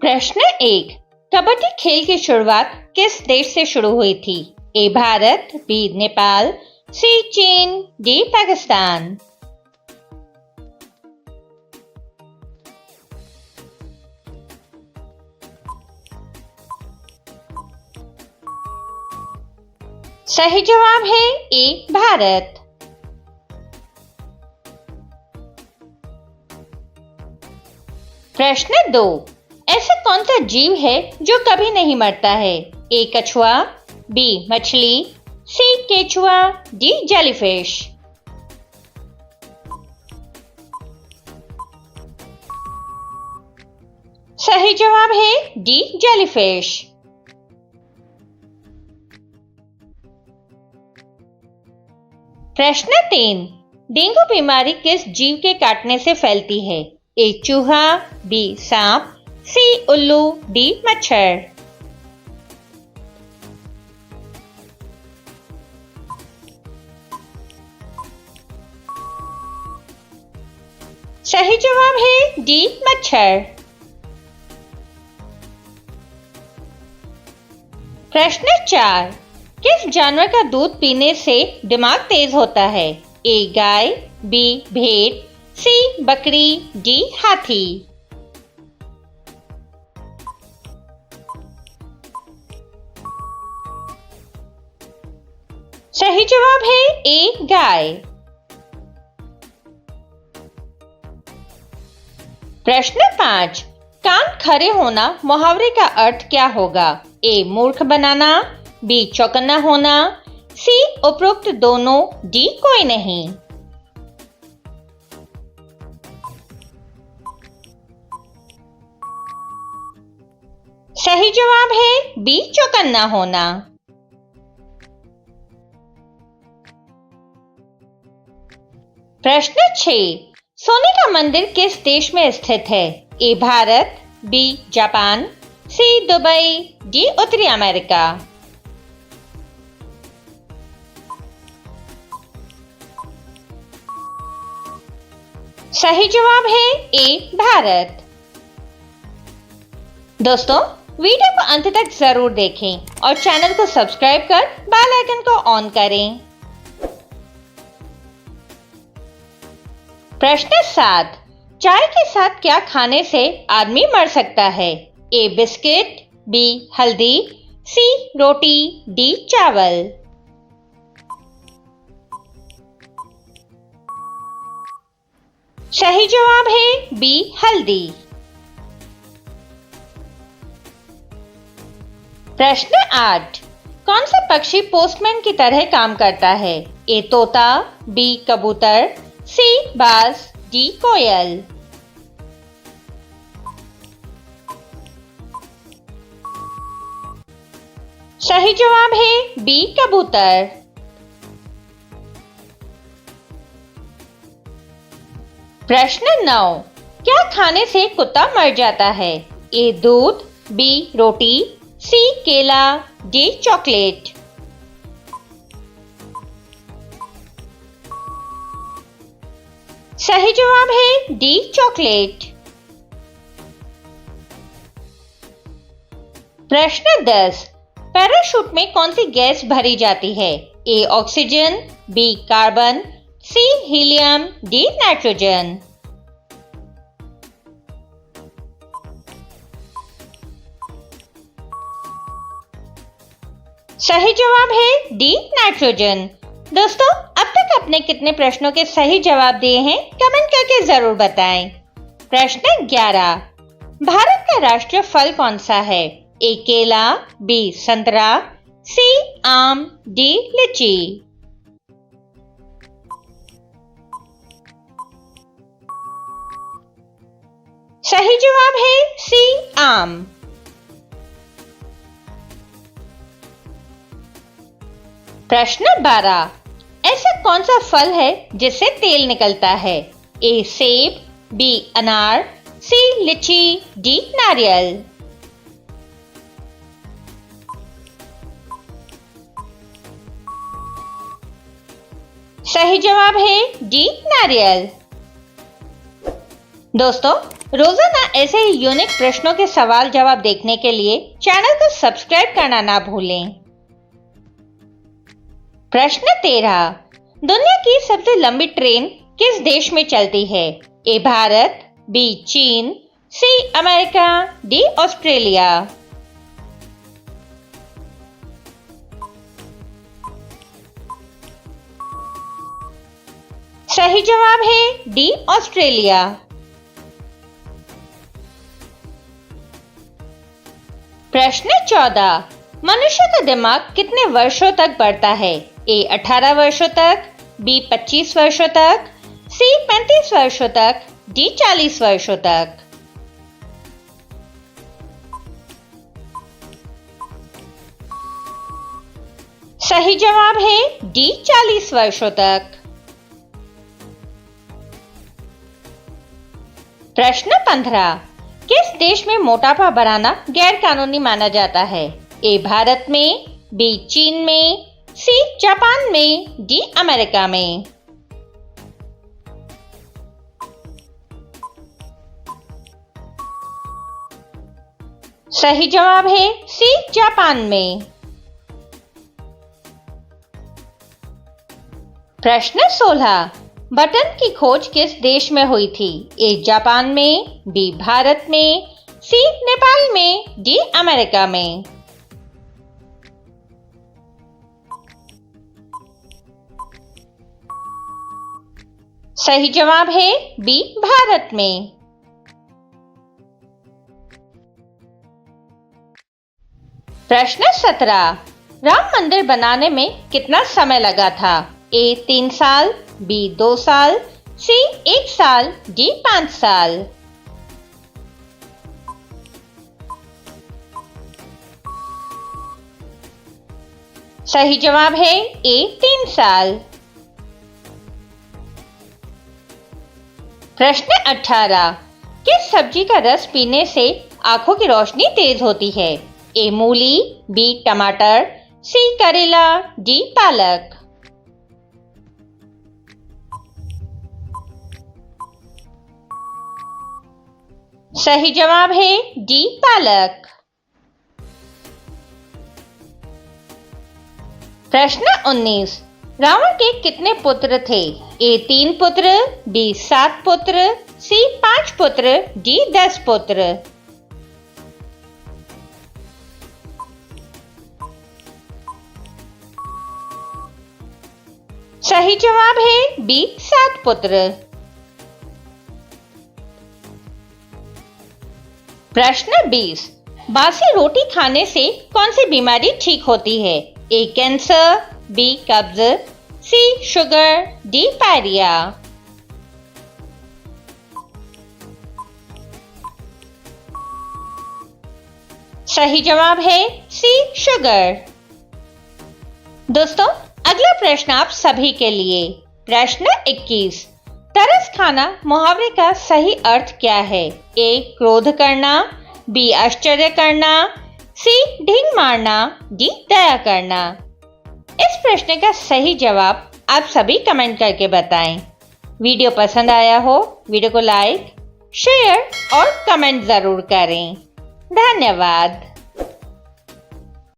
प्रश्न 1। कबड्डी खेल की शुरुआत किस देश से शुरू हुई थी? ए भारत, बी नेपाल, सी चीन, डी पाकिस्तान। सही जवाब है ए भारत। प्रश्न 2। ऐसा कौन सा जीव है जो कभी नहीं मरता है? ए कछुआ, बी मछली, सी केचुआ, डी जेलीफिश। सही जवाब है डी जेलीफिश। प्रश्न 3। डेंगू बीमारी किस जीव के काटने से फैलती है? ए चूहा, बी सांप, सी उल्लू, डी मच्छर। सही जवाब है डी मच्छर। प्रश्न 4। किस जानवर का दूध पीने से दिमाग तेज होता है? ए गाय, बी भेड़, सी बकरी, डी हाथी। सही जवाब है ए गाय। प्रश्न 5। कान खड़े होना मुहावरे का अर्थ क्या होगा? ए मूर्ख बनाना, बी चौकन्ना होना, सी उपरोक्त दोनों, डी कोई नहीं। सही जवाब है बी चौकन्ना होना। प्रश्न 6। सोने का मंदिर किस देश में स्थित है? ए भारत, बी जापान, सी दुबई, डी उत्तरी अमेरिका। सही जवाब है ए भारत। दोस्तों, वीडियो को अंत तक जरूर देखें और चैनल को सब्सक्राइब कर बेल आइकन को ऑन करें। प्रश्न 7। चाय के साथ क्या खाने से आदमी मर सकता है? ए बिस्किट, बी हल्दी, सी रोटी, डी चावल। सही जवाब है बी हल्दी। प्रश्न 8। कौन सा पक्षी पोस्टमैन की तरह काम करता है? ए तोता, बी कबूतर, सी बाज, डी कोयल। सही जवाब है बी कबूतर। प्रश्न 9। क्या खाने से कुत्ता मर जाता है? ए दूध, बी रोटी, सी केला, डी चॉकलेट। सही जवाब है डी चॉकलेट। प्रश्न 10। पैराशूट में कौन सी गैस भरी जाती है? A oxygen, B carbon, C helium, D nitrogen. सही जवाब है डी नाइट्रोजन। दोस्तों, अब तक आपने कितने प्रश्नों के सही जवाब दिए हैं कमेंट करके जरूर बताएं। प्रश्न 11। भारत का राष्ट्रीय फल कौन सा है? ए केला, बी संतरा, सी आम, डी लीची। सही जवाब है सी आम। प्रश्न 12। ऐसा कौन सा फल है जिससे तेल निकलता है? ए सेब, बी अनार, सी लीची, डी नारियल। सही जवाब है डी नारियल। दोस्तों, रोजाना ऐसे ही यूनिक प्रश्नों के सवाल जवाब देखने के लिए चैनल को सब्सक्राइब करना ना भूलें। प्रश्न 13। दुनिया की सबसे लंबी ट्रेन किस देश में चलती है? ए भारत, बी चीन, सी अमेरिका, डी ऑस्ट्रेलिया। सही जवाब है डी ऑस्ट्रेलिया। प्रश्न 14। मनुष्य का दिमाग कितने वर्षों तक बढ़ता है? ए 18 वर्षों तक, बी 25 वर्षों तक, सी 35 वर्षों तक, डी 40 वर्षों तक। सही जवाब है डी 40 वर्षों तक। प्रश्न 15। किस देश में मोटापा बढ़ाना गैर कानूनी माना जाता है? ए भारत में, बी चीन में, सी जापान में, डी अमेरिका में। सही जवाब है सी जापान में। प्रश्न 16। बटन की खोज किस देश में हुई थी? ए जापान में, बी भारत में, सी नेपाल में, डी अमेरिका में। सही जवाब है बी भारत में। प्रश्न 17। राम मंदिर बनाने में कितना समय लगा था? ए 3 साल, बी 2 साल, सी 1 साल, डी 5 साल। सही जवाब है ए 3 साल। प्रश्न 18। किस सब्जी का रस पीने से आंखों की रोशनी तेज होती है? ए मूली, बी टमाटर, सी करेला, डी पालक। सही जवाब है डी पालक। प्रश्न 19। रावण के कितने पुत्र थे? ए 3 पुत्र, बी 7 पुत्र, सी 5 पुत्र, डी 10 पुत्र। सही जवाब है बी 7 पुत्र। प्रश्न 20। बासी रोटी खाने से कौन सी बीमारी ठीक होती है? ए कैंसर, बी कब्ज, सी शुगर, डी पायरिया। सही जवाब है सी शुगर। दोस्तों, अगला प्रश्न आप सभी के लिए। प्रश्न 21। तरस खाना मुहावरे का सही अर्थ क्या है? ए क्रोध करना, बी आश्चर्य करना, सी ढींग मारना, डी दया करना। इस प्रश्न का सही जवाब आप सभी कमेंट करके बताएं। वीडियो पसंद आया हो, वीडियो को लाइक, शेयर और कमेंट जरूर करें। धन्यवाद।